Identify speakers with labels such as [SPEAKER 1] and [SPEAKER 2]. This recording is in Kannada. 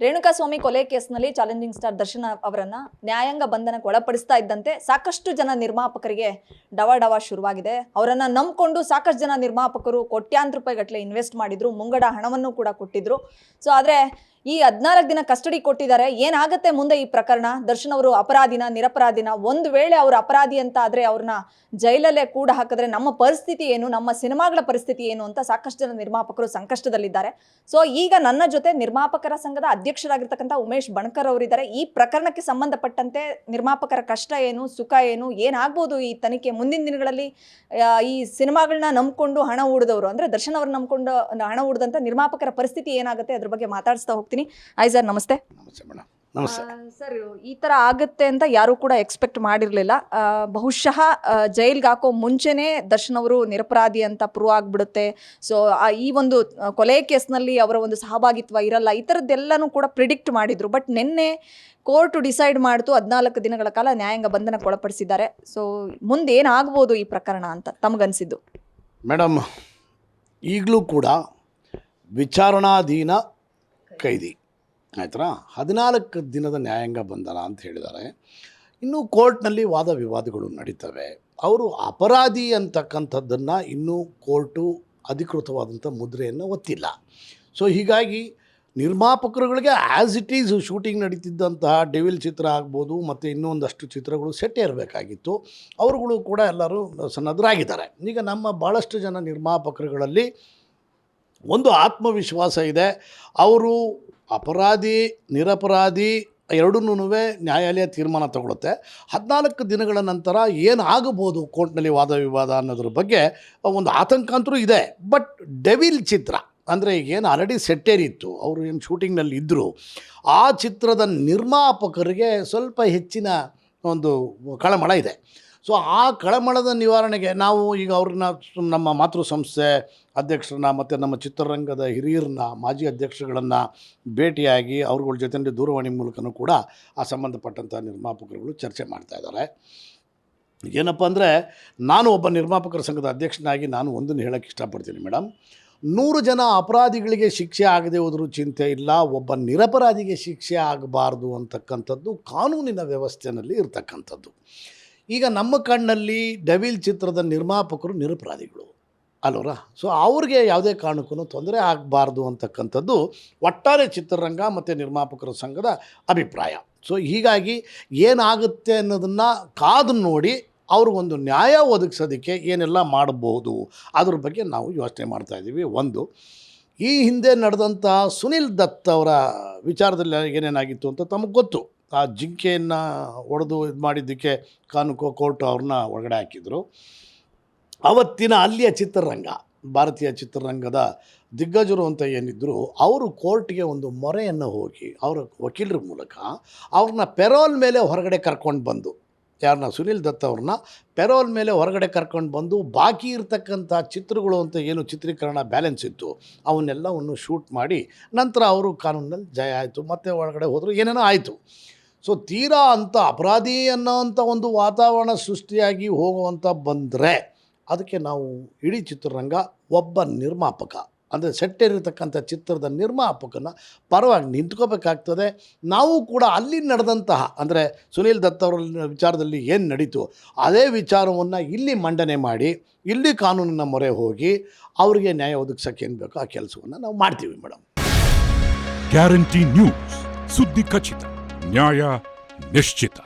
[SPEAKER 1] ರೇಣುಕಾಸ್ವಾಮಿ ಕೊಲೆ ಕೇಸ್ನಲ್ಲಿ ಚಾಲೆಂಜಿಂಗ್ ಸ್ಟಾರ್ ದರ್ಶನ್ ಅವರನ್ನ ನ್ಯಾಯಾಂಗ ಬಂಧನಕ್ಕೆ ಒಳಪಡಿಸ್ತಾ ಇದ್ದಂತೆ ಸಾಕಷ್ಟು ಜನ ನಿರ್ಮಾಪಕರಿಗೆ ಡವ ಶುರುವಾಗಿದೆ. ಅವರನ್ನ ನಂಬಿಕೊಂಡು ಸಾಕಷ್ಟು ಜನ ನಿರ್ಮಾಪಕರು ಕೋಟ್ಯಾಂತರ ರೂಪಾಯಿ ಗಟ್ಟಲೆ ಇನ್ವೆಸ್ಟ್ ಮಾಡಿದ್ರು, ಮುಂಗಡ ಹಣವನ್ನು ಕೂಡ ಕೊಟ್ಟಿದ್ರು. ಸೊ ಆದ್ರೆ ಈ 14 ದಿನ ಕಸ್ಟಡಿ ಕೊಟ್ಟಿದ್ದಾರೆ. ಏನಾಗುತ್ತೆ ಮುಂದೆ ಈ ಪ್ರಕರಣ? ದರ್ಶನ್ ಅವರು ಅಪರಾಧಿನ ನಿರಪರಾಧಿನ? ಒಂದು ವೇಳೆ ಅವರು ಅಪರಾಧಿ ಅಂತ ಆದ್ರೆ ಅವ್ರನ್ನ ಜೈಲಲ್ಲೇ ಕೂಡ ಹಾಕಿದ್ರೆ ನಮ್ಮ ಪರಿಸ್ಥಿತಿ ಏನು, ನಮ್ಮ ಸಿನಿಮಾಗಳ ಪರಿಸ್ಥಿತಿ ಏನು ಅಂತ ಸಾಕಷ್ಟು ಜನ ನಿರ್ಮಾಪಕರು ಸಂಕಷ್ಟದಲ್ಲಿದ್ದಾರೆ. ಸೊ ಈಗ ನನ್ನ ಜೊತೆ ನಿರ್ಮಾಪಕರ ಸಂಘದ ಅಧ್ಯಕ್ಷರಾಗಿರ್ತಕ್ಕಂಥ ಉಮೇಶ್ ಬಣಕರ್ ಅವರಿದ್ದಾರೆ. ಈ ಪ್ರಕರಣಕ್ಕೆ ಸಂಬಂಧಪಟ್ಟಂತೆ ನಿರ್ಮಾಪಕರ ಕಷ್ಟ ಏನು, ಸುಖ ಏನು, ಏನಾಗ್ಬೋದು ಈ ತನಿಖೆ ಮುಂದಿನ ದಿನಗಳಲ್ಲಿ? ಈ ಸಿನಿಮಾಗಳನ್ನ ನಂಬ್ಕೊಂಡು ಹಣ ಹೂಡಿದವರು ಅಂದ್ರೆ ದರ್ಶನ್ ಅವ್ರನ್ನ ನಂಬ್ಕೊಂಡು ಹಣ ಹೂಡಿದಂತ ನಿರ್ಮಾಪಕರ ಪರಿಸ್ಥಿತಿ ಏನಾಗುತ್ತೆ ಅದ್ರ ಬಗ್ಗೆ ಮಾತಾಡಿಸ್ತಾ ಹೋಗ್ತೀನಿ. ಹಾಯ್ ಸರ್, ನಮಸ್ತೆ.
[SPEAKER 2] ನಮಸ್ತೆ ಮೇಡಮ್. ನಮಸ್ತೆ
[SPEAKER 1] ಸರ್. ಈ ತರ ಆಗುತ್ತೆ ಅಂತ ಯಾರು ಕೂಡ ಎಕ್ಸ್ಪೆಕ್ಟ್ ಮಾಡಿರ್ಲಿಲ್ಲ. ಬಹುಶಃ ಜೈಲ್ಗೆ ಹಾಕೋ ಮುಂಚೆನೆ ದರ್ಶನ್ ಅವರು ನಿರಪರಾಧಿ ಅಂತ ಪ್ರೂವ್ ಆಗ್ಬಿಡುತ್ತೆ. ಸೊ ಈ ಒಂದು ಕೊಲೆ ಕೇಸ್ನಲ್ಲಿ ಅವರ ಒಂದು ಸಹಭಾಗಿತ್ವ ಇರಲ್ಲ, ಈ ಥರದ್ದೆಲ್ಲನೂ ಕೂಡ ಪ್ರಿಡಿಕ್ಟ್ ಮಾಡಿದ್ರು. ಬಟ್ ನಿನ್ನೆ ಕೋರ್ಟ್ ಡಿಸೈಡ್ ಮಾಡ್ತು 14 ದಿನಗಳ ಕಾಲ ನ್ಯಾಯಾಂಗ ಬಂಧನಕ್ಕೆ ಒಳಪಡಿಸಿದ್ದಾರೆ. ಸೊ ಮುಂದೆ ಏನಾಗ್ಬೋದು ಈ ಪ್ರಕರಣ ಅಂತ ತಮಗನ್ಸಿದ್ದು?
[SPEAKER 2] ಮೇಡಮ್, ಈಗಲೂ ಕೂಡ ವಿಚಾರಣಾಧೀನ ಕೈದಿ ಆಯ್ತಾ, 14 ದಿನದ ನ್ಯಾಯಾಂಗ ಬಂಧನ ಅಂತ ಹೇಳಿದ್ದಾರೆ. ಇನ್ನೂ ಕೋರ್ಟ್ನಲ್ಲಿ ವಾದ ವಿವಾದಗಳು ನಡೀತವೆ. ಅವರು ಅಪರಾಧಿ ಅಂತಕ್ಕಂಥದ್ದನ್ನು ಇನ್ನೂ ಕೋರ್ಟು ಅಧಿಕೃತವಾದಂಥ ಮುದ್ರೆಯನ್ನು ಒತ್ತಿಲ್ಲ. ಸೊ ಹೀಗಾಗಿ ನಿರ್ಮಾಪಕರುಗಳಿಗೆ ಆ್ಯಸ್ ಇಟ್ ಈಸ್ ಶೂಟಿಂಗ್ ನಡೀತಿದ್ದಂತಹ ಡೆವಿಲ್ ಚಿತ್ರ ಆಗ್ಬೋದು ಮತ್ತು ಇನ್ನೊಂದಷ್ಟು ಚಿತ್ರಗಳು ಸೆಟ್ಟೇ ಇರಬೇಕಾಗಿತ್ತು. ಅವರುಗಳು ಕೂಡ ಎಲ್ಲರೂ ಸನ್ನದ್ಧರಾಗಿದ್ದಾರೆ. ಈಗ ನಮ್ಮ ಭಾಳಷ್ಟು ಜನ ನಿರ್ಮಾಪಕರುಗಳಲ್ಲಿ ಒಂದು ಆತ್ಮವಿಶ್ವಾಸ ಇದೆ. ಅವರು ಅಪರಾಧಿ ನಿರಪರಾಧಿ ಎರಡನ್ನೂ ನ್ಯಾಯಾಲಯ ತೀರ್ಮಾನ ತಗೊಳುತ್ತೆ. 14 ದಿನಗಳ ನಂತರ ಏನಾಗಬಹುದು ಕೋರ್ಟ್ನಲ್ಲಿ ವಾದ ವಿವಾದ ಅನ್ನೋದ್ರ ಬಗ್ಗೆ ಒಂದು ಆತಂಕ ಅಂತೂ ಇದೆ. ಬಟ್ ಡೆವಿಲ್ ಚಿತ್ರ ಅಂದರೆ ಏನು ಆಲ್ರೆಡಿ ಸೆಟ್ಟೇರಿತ್ತು, ಅವರು ಏನು ಶೂಟಿಂಗ್ನಲ್ಲಿ ಇದ್ದರು, ಆ ಚಿತ್ರದ ನಿರ್ಮಾಪಕರಿಗೆ ಸ್ವಲ್ಪ ಹೆಚ್ಚಿನ ಒಂದು ಕಳಮಳ ಇದೆ. ಸೊ ಆ ಕಳಮಳದ ನಿವಾರಣೆಗೆ ನಾವು ಈಗ ಅವ್ರನ್ನ ನಮ್ಮ ಮಾತೃ ಸಂಸ್ಥೆ ಅಧ್ಯಕ್ಷರನ್ನ ಮತ್ತು ನಮ್ಮ ಚಿತ್ರರಂಗದ ಹಿರಿಯರನ್ನ ಮಾಜಿ ಅಧ್ಯಕ್ಷರುಗಳನ್ನು ಭೇಟಿಯಾಗಿ ಅವ್ರಗಳ ಜೊತೆ ದೂರವಾಣಿ ಮೂಲಕನೂ ಕೂಡ ಆ ಸಂಬಂಧಪಟ್ಟಂಥ ನಿರ್ಮಾಪಕರುಗಳು ಚರ್ಚೆ ಮಾಡ್ತಾಯಿದ್ದಾರೆ. ಏನಪ್ಪ ಅಂದರೆ, ನಾನು ಒಬ್ಬ ನಿರ್ಮಾಪಕರ ಸಂಘದ ಅಧ್ಯಕ್ಷನಾಗಿ ನಾನು ಒಂದನ್ನು ಹೇಳೋಕ್ಕೆ ಇಷ್ಟಪಡ್ತೀನಿ ಮೇಡಮ್. 100 ಜನ ಅಪರಾಧಿಗಳಿಗೆ ಶಿಕ್ಷೆ ಆಗದೆ ಹೋದರೂ ಚಿಂತೆ ಇಲ್ಲ, ಒಬ್ಬ ನಿರಪರಾಧಿಗೆ ಶಿಕ್ಷೆ ಆಗಬಾರ್ದು ಅಂತಕ್ಕಂಥದ್ದು ಕಾನೂನಿನ ವ್ಯವಸ್ಥೆಯಲ್ಲಿ ಇರ್ತಕ್ಕಂಥದ್ದು. ಈಗ ನಮ್ಮ ಕಣ್ಣಲ್ಲಿ ಡೆವಿಲ್ ಚಿತ್ರದ ನಿರ್ಮಾಪಕರು ನಿರಪರಾಧಿಗಳು ಅಲ್ವರ. ಸೊ ಅವ್ರಿಗೆ ಯಾವುದೇ ಕಾರಣಕ್ಕೂ ತೊಂದರೆ ಆಗಬಾರ್ದು ಅಂತಕ್ಕಂಥದ್ದು ಒಟ್ಟಾರೆ ಚಿತ್ರರಂಗ ಮತ್ತು ನಿರ್ಮಾಪಕರ ಸಂಘದ ಅಭಿಪ್ರಾಯ. ಸೊ ಹೀಗಾಗಿ ಏನಾಗುತ್ತೆ ಅನ್ನೋದನ್ನು ಕಾದು ನೋಡಿ ಅವ್ರಿಗೊಂದು ನ್ಯಾಯ ಒದಗಿಸೋದಕ್ಕೆ ಏನೆಲ್ಲ ಮಾಡಬಹುದು ಅದ್ರ ಬಗ್ಗೆ ನಾವು ಯೋಚನೆ ಮಾಡ್ತಾಯಿದ್ದೀವಿ. ಒಂದು, ಈ ಹಿಂದೆ ನಡೆದಂಥ ಸುನಿಲ್ ದತ್ ಅವರ ವಿಚಾರದಲ್ಲಿ ಏನೇನಾಗಿತ್ತು ಅಂತ ತಮಗೆ ಗೊತ್ತು. ಆ ಜಿಂಕೆಯನ್ನು ಹೊಡೆದು ಇದು ಮಾಡಿದ್ದಕ್ಕೆ ಕಾನೂನು ಕೋರ್ಟ್ ಅವ್ರನ್ನ ಒಳಗಡೆ ಹಾಕಿದರು. ಅವತ್ತಿನ ಅಲ್ಲಿಯ ಚಿತ್ರರಂಗ, ಭಾರತೀಯ ಚಿತ್ರರಂಗದ ದಿಗ್ಗಜರು ಅಂತ ಏನಿದ್ದರು, ಅವರು ಕೋರ್ಟ್ಗೆ ಒಂದು ಮೊರೆಯನ್ನು ಹೋಗಿ ಅವರ ವಕೀಲರ ಮೂಲಕ ಅವ್ರನ್ನ ಪೆರೋಲ್ ಮೇಲೆ ಹೊರಗಡೆ ಕರ್ಕೊಂಡು ಬಂದು, ಯಾರನ್ನ ಸುನಿಲ್ ದತ್ ಅವ್ರನ್ನ ಪೆರೋಲ್ ಮೇಲೆ ಹೊರಗಡೆ ಕರ್ಕೊಂಡು ಬಂದು ಬಾಕಿ ಇರ್ತಕ್ಕಂಥ ಚಿತ್ರಗಳು ಅಂತ ಏನು ಚಿತ್ರೀಕರಣ ಬ್ಯಾಲೆನ್ಸ್ ಇತ್ತು ಅವನ್ನೆಲ್ಲವನ್ನು ಶೂಟ್ ಮಾಡಿ ನಂತರ ಅವರು ಕಾನೂನಲ್ಲಿ ಜಯ ಆಯಿತು, ಮತ್ತೆ ಒಳಗಡೆ ಹೋದರು, ಏನೇನೋ ಆಯಿತು. ಸೊ ತೀರಾ ಅಂತ ಅಪರಾಧಿ ಅನ್ನೋವಂಥ ಒಂದು ವಾತಾವರಣ ಸೃಷ್ಟಿಯಾಗಿ ಹೋಗುವಂಥ ಬಂದರೆ ಅದಕ್ಕೆ ನಾವು ಇಡೀ ಚಿತ್ರರಂಗ ಒಬ್ಬ ನಿರ್ಮಾಪಕ ಅಂದರೆ ಸೆಟ್ಟೇರಿರ್ತಕ್ಕಂಥ ಚಿತ್ರದ ನಿರ್ಮಾಪಕನ ಪರವಾಗಿ ನಿಂತ್ಕೋಬೇಕಾಗ್ತದೆ. ನಾವು ಕೂಡ ಅಲ್ಲಿ ನಡೆದಂತಹ ಅಂದರೆ ಸುನೀಲ್ ದತ್ ಅವರ ವಿಚಾರದಲ್ಲಿ ಏನು ನಡೀತು ಅದೇ ವಿಚಾರವನ್ನು ಇಲ್ಲಿ ಮಂಡನೆ ಮಾಡಿ ಇಲ್ಲಿ ಕಾನೂನಿನ ಮೊರೆ ಹೋಗಿ ಅವರಿಗೆ ನ್ಯಾಯ ಒದಗಿಸೋಕ್ಕೆ ಏನು ಬೇಕೋ ಆ ಕೆಲಸವನ್ನು ನಾವು ಮಾಡ್ತೀವಿ ಮೇಡಮ್.
[SPEAKER 3] ಗ್ಯಾರಂಟಿ ನ್ಯೂಸ್, ಸುದ್ದಿ ಖಚಿತ, ನ್ಯಾಯ ನಿಶ್ಚಿತ.